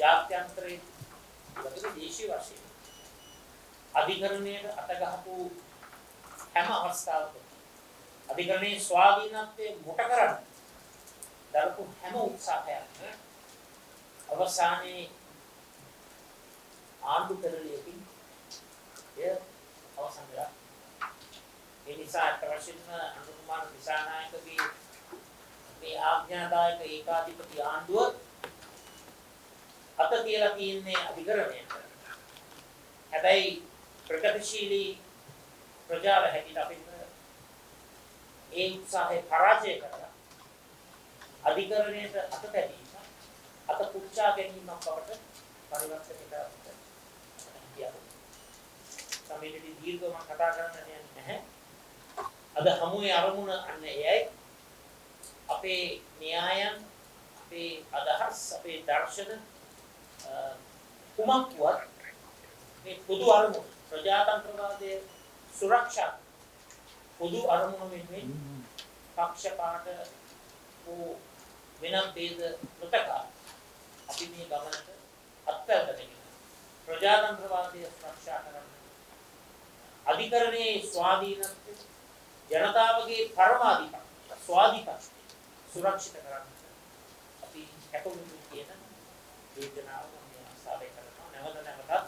ජාත්‍යන්තරයේ වගේ දේශීය වශයෙන් අධිකරණයේ අතගහපු හැම අවස්ථාවකම අධිකරණයේ ස්වාධීනත්වයේ මොට කරන්න දරපු හැම උත්සාහයක්ම අවසානයේ ආණ්ඩු පෙරළියකින් එය අවසන් වෙලා. ඒ නිසා අත්වශයෙන්ම අනුකුමාර දිසානායකගේ මේ ආඥාදායක ඒකාධිපති ආණ්ඩුව අත තියලා තියෙන්නේ අධිකරණයට. හැබැයි ප්‍රගතිශීලී ප්‍රජාව හැටියට අපි ඒ උත්සාහය පරාජය කරලා අධිකරණයට අත තැබීම අත පුච්චා ගැනීමක් බවට පරිවර්තනය කරගන්න. සමීපදී දීර්ඝව මම කතා කරන්න යන්නේ නැහැ. අද හමුවේ අරමුණ අන්න එයයි. අපේ න්‍යායන්, අපේ අදහස්, අපේ දර්ශන කුමක්වත් මේ පොදු අරමුණ ප්‍රජාතන්ත්‍රවාදයේ සුරක්ෂා පොදු අරමුණ වෙනුවෙන් පක්ෂපාත වූ වෙනත් ભેද නොතක අපි මේ ගමනට අත්හැරගෙන ප්‍රජාතන්ත්‍රවාදයේ සුරක්ෂා කරන්න අධිකරණයේ ස්වාධීනත්වය ජනතාවගේ පරමාධිපත්‍ය ස්වාධීනත්වය සුරක්ෂිත කරන්න අපි කැපවුණු කියන යෝජනාව මේ ආසාවෙන් කරනවා නැවත නැවතත්